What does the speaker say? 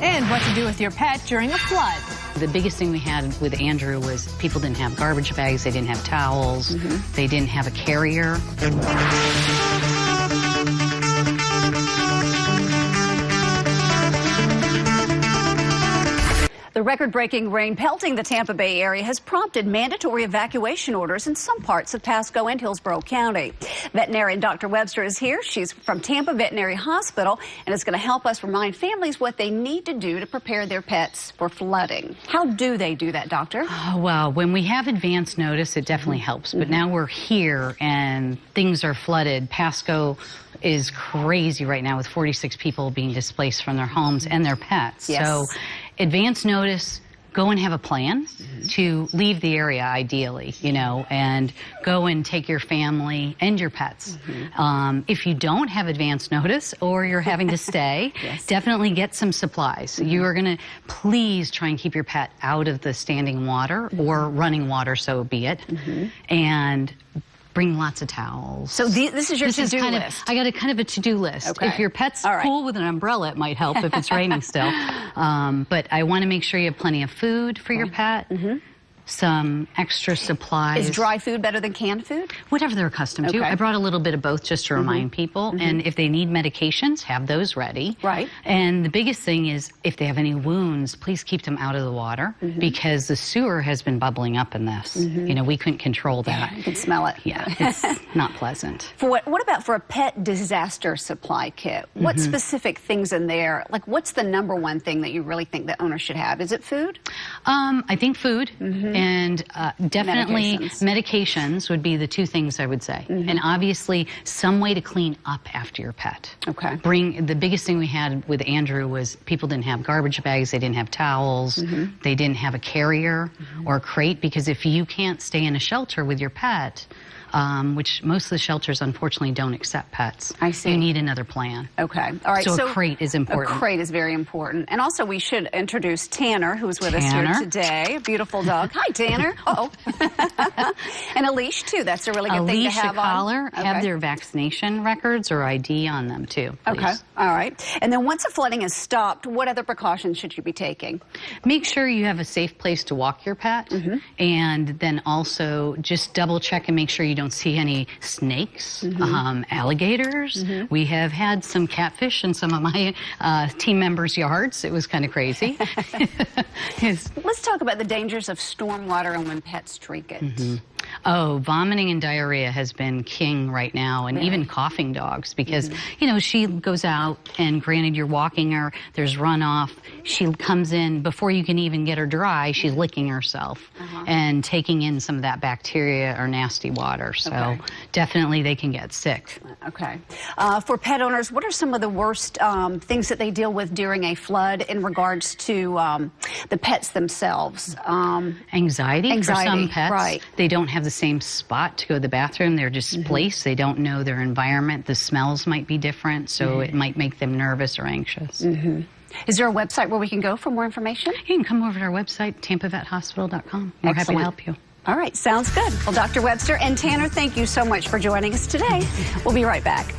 And what to do with your pet during a flood. The biggest thing we had with Andrew was people didn't have garbage bags, they didn't have towels, they didn't have a carrier. The record-breaking rain pelting the Tampa Bay area has prompted mandatory evacuation orders in some parts of Pasco and Hillsborough County. Veterinarian Dr. Webster is here. She's from Tampa Veterinary Hospital and is going to help us remind families what they need to do to prepare their pets for flooding. How do they do that, Doctor? Oh, well, when we have advance notice, it definitely helps. But now we're here and things are flooded. Pasco is crazy right now with 46 people being displaced from their homes and their pets. Yes. So advance notice, go and have a plan to leave the area ideally, you know, and go and take your family and your pets. If you don't have advance notice or you're having to stay, definitely get some supplies. You are going to please try and keep your pet out of the standing water or running water, so be it. And bring lots of towels. So this is your to-do list. I got a kind of a to-do list. Okay. If your pet's cool with an umbrella, it might help if it's raining still. But I want to make sure you have plenty of food for your pet. Some extra supplies. Is dry food better than canned food? Whatever they're accustomed to. I brought a little bit of both just to remind people. And if they need medications, have those ready. Right. And the biggest thing is if they have any wounds, please keep them out of the water because the sewer has been bubbling up in this. You know, we couldn't control that. Yeah, you can smell it. Yeah, it's not pleasant. For what about for a pet disaster supply kit? What specific things in there? Like, what's the #1 thing that you really think the owner should have? Is it food? I think food. And definitely medications would be the two things I would say. And obviously some way to clean up after your pet. Okay. The biggest thing we had with Andrew was people didn't have garbage bags, they didn't have towels, they didn't have a carrier or a crate, because if you can't stay in a shelter with your pet, which most of the shelters unfortunately don't accept pets. I see. You need another plan. Okay. All right. So a crate is important. A crate is very important. And also we should introduce Tanner, who's with us here today. A beautiful dog. Hi, Tanner. Uh-oh. And a leash, too. That's a really good thing to have a collar, have their vaccination records or ID on them, too, please. Okay. All right. And then once the flooding is stopped, what other precautions should you be taking? Make sure you have a safe place to walk your pet. And then also just double check and make sure you don't see any snakes, alligators. We have had some catfish in some of my team members' yards. It was kind of crazy. Let's talk about the dangers of stormwater and when pets drink it. Oh, vomiting and diarrhea has been king right now, and even coughing dogs, because, you know, she goes out and granted you're walking her, there's runoff, she comes in, before you can even get her dry, she's licking herself and taking in some of that bacteria or nasty water. So definitely they can get sick. Okay. For pet owners, what are some of the worst things that they deal with during a flood in regards to the pets themselves? Anxiety for some pets. Right. They don't have the same spot to go to the bathroom. They're displaced. They don't know their environment. The smells might be different, so it might make them nervous or anxious. Is there a website where we can go for more information? You can come over to our website, tampavethospital.com. We're happy to help you. All right, sounds good. Well, Dr. Webster and Tanner, thank you so much for joining us today. We'll be right back.